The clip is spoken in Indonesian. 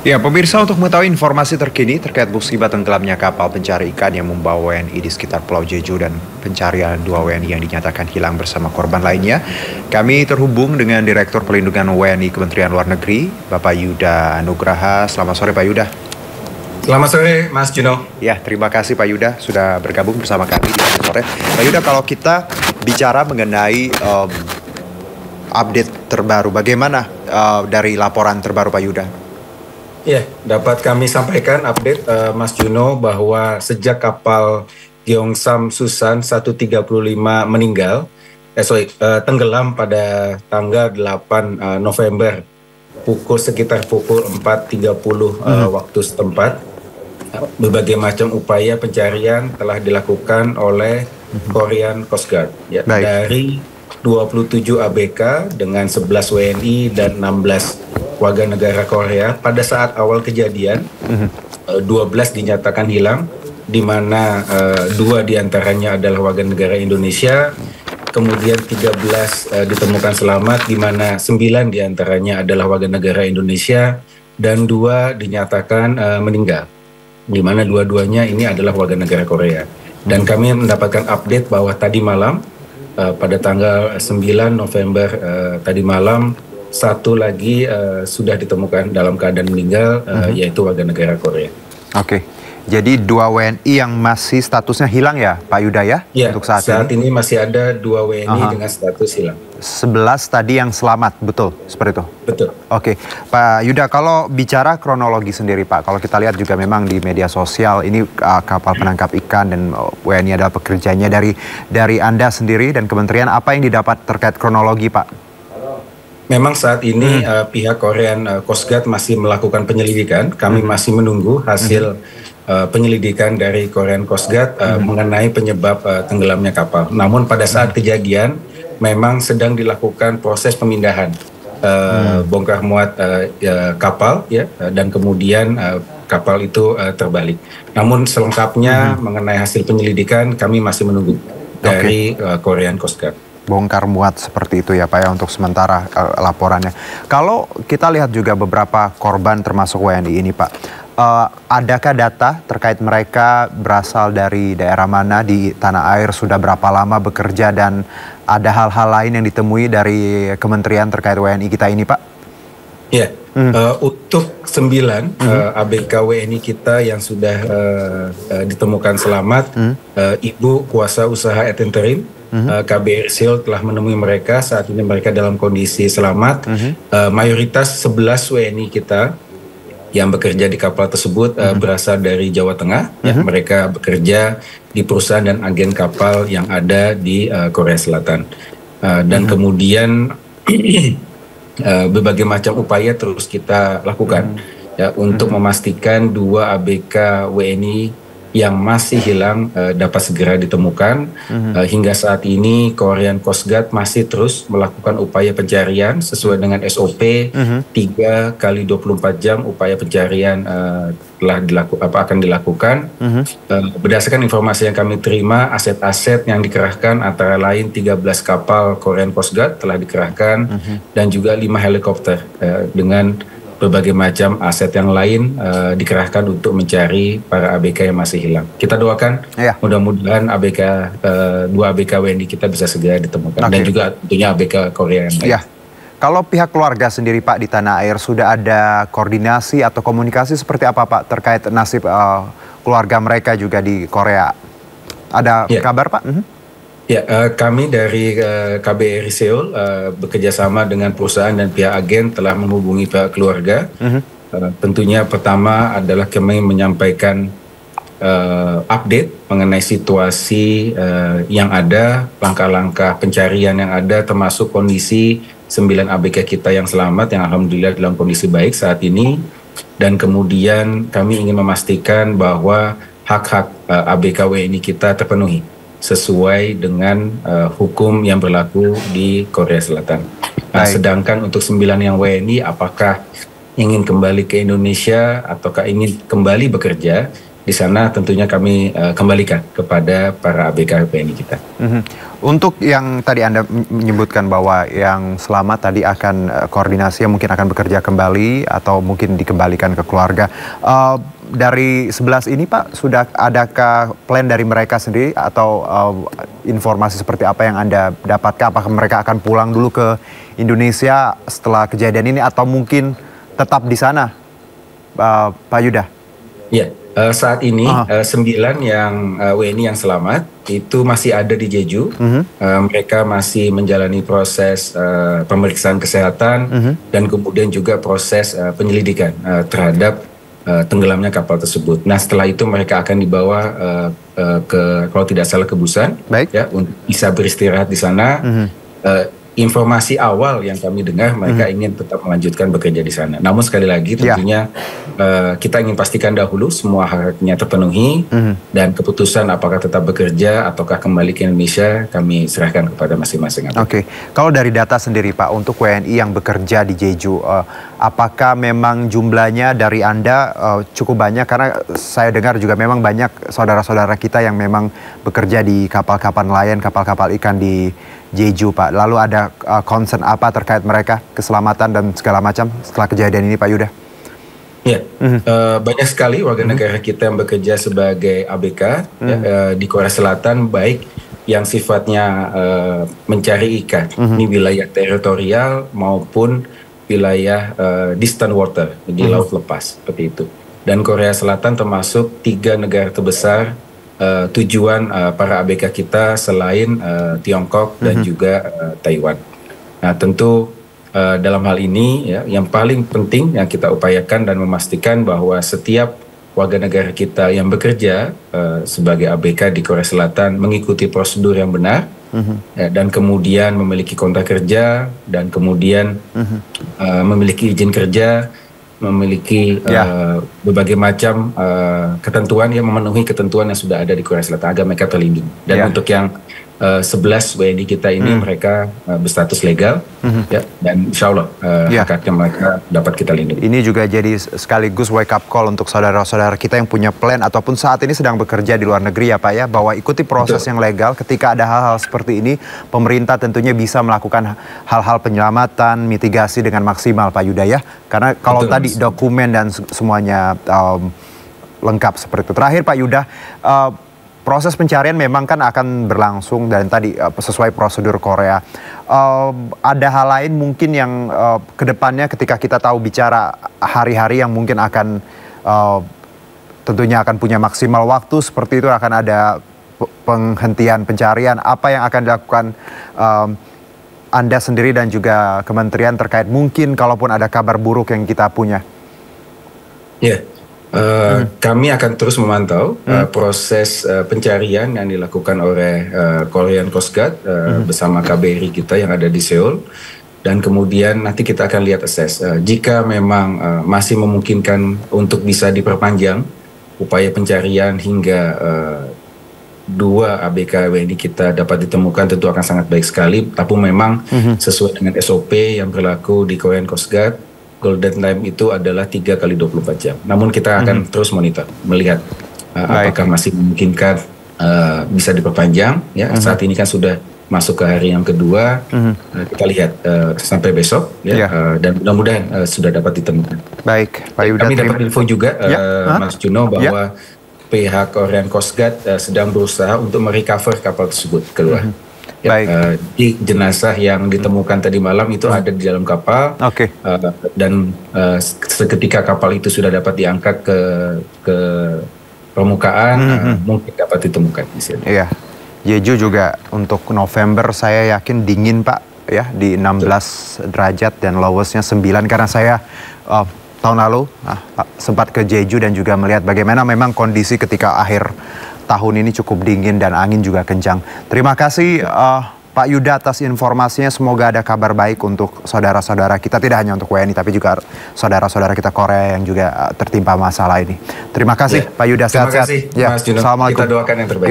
Ya, pemirsa, untuk mengetahui informasi terkini terkait musibah tenggelamnya kapal pencari ikan yang membawa WNI di sekitar Pulau Jeju dan pencarian 2 WNI yang dinyatakan hilang bersama korban lainnya, kami terhubung dengan Direktur Pelindungan WNI Kementerian Luar Negeri, Bapak Yuda Nugraha. Selamat sore, Pak Yuda. Selamat sore, Mas Juno. Ya, terima kasih Pak Yuda sudah bergabung bersama kami di sore. Pak Yuda, kalau kita bicara mengenai update terbaru, bagaimana dari laporan terbaru Pak Yuda? Ya, dapat kami sampaikan update Mas Juno bahwa sejak kapal Gyeongsam Susan 135 tenggelam pada tanggal 8 November sekitar pukul 4.30 waktu setempat, berbagai macam upaya pencarian telah dilakukan oleh Korean Coast Guard ya, dari 27 ABK dengan 11 WNI dan 16 warga negara Korea. Pada saat awal kejadian 12 dinyatakan hilang, di mana 2 diantaranya adalah warga negara Indonesia, kemudian 13 ditemukan selamat, di mana 9 diantaranya adalah warga negara Indonesia dan 2 dinyatakan meninggal, di mana dua-duanya ini adalah warga negara Korea. Dan kami mendapatkan update bahwa tadi malam pada tanggal 9 November tadi malam, satu lagi sudah ditemukan dalam keadaan meninggal, yaitu warga negara Korea. Oke, jadi 2 WNI yang masih statusnya hilang ya, Pak Yuda ya? Ya, untuk saat ini masih ada 2 WNI dengan status hilang. 11 tadi yang selamat, betul? Seperti itu? Betul. Oke, Pak Yuda, kalau bicara kronologi sendiri Pak, kalau kita lihat juga memang di media sosial ini kapal penangkap ikan dan WNI adalah pekerjanya. Dari Anda sendiri dan kementerian, apa yang didapat terkait kronologi Pak? Memang saat ini pihak Korean Coast Guard masih melakukan penyelidikan. Kami masih menunggu hasil penyelidikan dari Korean Coast Guard mengenai penyebab tenggelamnya kapal. Namun pada saat kejadian memang sedang dilakukan proses pemindahan bongkar muat kapal ya, dan kemudian kapal itu terbalik. Namun selengkapnya mengenai hasil penyelidikan kami masih menunggu dari Korean Coast Guard. Bongkar muat seperti itu ya Pak ya untuk sementara laporannya. Kalau kita lihat juga beberapa korban termasuk WNI ini Pak, adakah data terkait mereka berasal dari daerah mana di tanah air, sudah berapa lama bekerja, dan ada hal-hal lain yang ditemui dari kementerian terkait WNI kita ini Pak? Ya, untuk 9 ABK WNI kita yang sudah ditemukan selamat, Ibu Kuasa Usaha et Interim KBRI Seoul telah menemui mereka. Saat ini mereka dalam kondisi selamat. Mayoritas 11 WNI kita yang bekerja di kapal tersebut berasal dari Jawa Tengah. Ya, mereka bekerja di perusahaan dan agen kapal yang ada di Korea Selatan. Dan kemudian berbagai macam upaya terus kita lakukan ya, untuk memastikan 2 ABK WNI yang masih hilang dapat segera ditemukan. Hingga saat ini Korean Coast Guard masih terus melakukan upaya pencarian sesuai dengan SOP 3 kali 24 jam upaya pencarian akan dilakukan. Berdasarkan informasi yang kami terima, aset-aset yang dikerahkan antara lain 13 kapal Korean Coast Guard telah dikerahkan dan juga 5 helikopter dengan berbagai macam aset yang lain dikerahkan untuk mencari para ABK yang masih hilang. Kita doakan mudah-mudahan 2 ABK WNI kita bisa segera ditemukan, dan juga tentunya ABK Korea yang lain. Kalau pihak keluarga sendiri Pak di tanah air, sudah ada koordinasi atau komunikasi seperti apa Pak terkait nasib keluarga mereka juga di Korea? Ada kabar Pak? Ya, kami dari KBRI Seoul bekerjasama dengan perusahaan dan pihak agen telah menghubungi pihak keluarga. Tentunya pertama adalah kami menyampaikan update mengenai situasi yang ada, langkah-langkah pencarian yang ada, termasuk kondisi 9 ABK kita yang selamat, yang alhamdulillah dalam kondisi baik saat ini. Dan kemudian kami ingin memastikan bahwa hak-hak ABK WNI kita terpenuhi sesuai dengan hukum yang berlaku di Korea Selatan. Sedangkan untuk 9 yang WNI, apakah ingin kembali ke Indonesia ataukah ingin kembali bekerja, di sana tentunya kami kembalikan kepada para ABK WNI kita. Untuk yang tadi Anda menyebutkan bahwa yang selamat tadi akan koordinasi mungkin akan bekerja kembali atau mungkin dikembalikan ke keluarga. Dari 11 ini Pak, sudah adakah plan dari mereka sendiri atau informasi seperti apa yang Anda dapatkan? Apakah mereka akan pulang dulu ke Indonesia setelah kejadian ini atau mungkin tetap di sana, Pak Yuda? Ya, saat ini 9 yang WNI yang selamat itu masih ada di Jeju. Mereka masih menjalani proses pemeriksaan kesehatan dan kemudian juga proses penyelidikan terhadap tenggelamnya kapal tersebut. Nah, setelah itu mereka akan dibawa ke, kalau tidak salah, ke Busan, ya, untuk bisa beristirahat di sana. Informasi awal yang kami dengar mereka ingin tetap melanjutkan bekerja di sana. Namun sekali lagi tentunya kita ingin pastikan dahulu semua haknya terpenuhi dan keputusan apakah tetap bekerja ataukah kembali ke Indonesia kami serahkan kepada masing-masing. Oke, kalau dari data sendiri Pak untuk WNI yang bekerja di Jeju, apakah memang jumlahnya dari Anda cukup banyak? Karena saya dengar juga memang banyak saudara-saudara kita yang memang bekerja di kapal-kapal nelayan, kapal-kapal ikan di Jeju Pak. Lalu ada concern apa terkait mereka, keselamatan dan segala macam setelah kejadian ini Pak Yuda? Ya, banyak sekali warga negara kita yang bekerja sebagai ABK di Korea Selatan, baik yang sifatnya mencari ikan, ini wilayah teritorial maupun wilayah distant water, di laut lepas, seperti itu. Dan Korea Selatan termasuk 3 negara terbesar tujuan para ABK kita selain Tiongkok dan juga Taiwan. Nah, tentu dalam hal ini ya, yang paling penting yang kita upayakan dan memastikan bahwa setiap warga negara kita yang bekerja sebagai ABK di Korea Selatan mengikuti prosedur yang benar ya, dan kemudian memiliki kontrak kerja dan kemudian memiliki izin kerja, memiliki berbagai macam ketentuan yang memenuhi ketentuan yang sudah ada di Korea Selatan agar mereka terlindungi. Dan untuk yang 11 WNI kita ini mereka berstatus legal ya, dan insya Allah hak-haknya mereka dapat kita lindungi. Ini juga jadi sekaligus wake up call untuk saudara-saudara kita yang punya plan ataupun saat ini sedang bekerja di luar negeri ya Pak ya, bahwa ikuti proses yang legal. Ketika ada hal-hal seperti ini, pemerintah tentunya bisa melakukan hal-hal penyelamatan, mitigasi dengan maksimal Pak Yuda ya. Karena kalau tadi dokumen dan semuanya lengkap seperti itu. Terakhir Pak Yuda, proses pencarian memang kan akan berlangsung dan tadi sesuai prosedur Korea. Ada hal lain mungkin yang kedepannya ketika kita tahu bicara hari-hari yang mungkin akan tentunya akan punya maksimal waktu seperti itu, akan ada penghentian pencarian. Apa yang akan dilakukan Anda sendiri dan juga kementerian terkait mungkin kalaupun ada kabar buruk yang kita punya? Kami akan terus memantau proses pencarian yang dilakukan oleh Korean Coast Guard bersama KBRI kita yang ada di Seoul, dan kemudian nanti kita akan lihat jika memang masih memungkinkan untuk bisa diperpanjang upaya pencarian hingga 2 ABK WNI kita dapat ditemukan, tentu akan sangat baik sekali. Tapi memang sesuai dengan SOP yang berlaku di Korean Coast Guard, golden time itu adalah 3 kali 24 jam. Namun kita akan terus monitor, melihat apakah masih memungkinkan bisa diperpanjang. Ya, saat ini kan sudah masuk ke hari yang kedua. Kita lihat sampai besok, dan mudah-mudahan sudah dapat ditemukan. Baik, Pak Yuda. Kami dapat info juga, Mas Juno, bahwa pihak Korean Coast Guard sedang berusaha untuk merecover kapal tersebut keluar. Di jenazah yang ditemukan tadi malam itu ada di dalam kapal, dan seketika kapal itu sudah dapat diangkat ke permukaan, mungkin dapat ditemukan di sini. Iya, Jeju juga untuk November saya yakin dingin Pak ya, di 16 derajat dan lowestnya 9 karena saya tahun lalu sempat ke Jeju dan juga melihat bagaimana memang kondisi ketika akhir tahun ini cukup dingin dan angin juga kencang. Terima kasih Pak Yuda atas informasinya. Semoga ada kabar baik untuk saudara-saudara kita, tidak hanya untuk WNI tapi juga saudara-saudara kita Korea yang juga tertimpa masalah ini. Terima kasih Pak Yuda, sehat-sehat. Terima kasih Mas Juno. Kita doakan yang terbaik.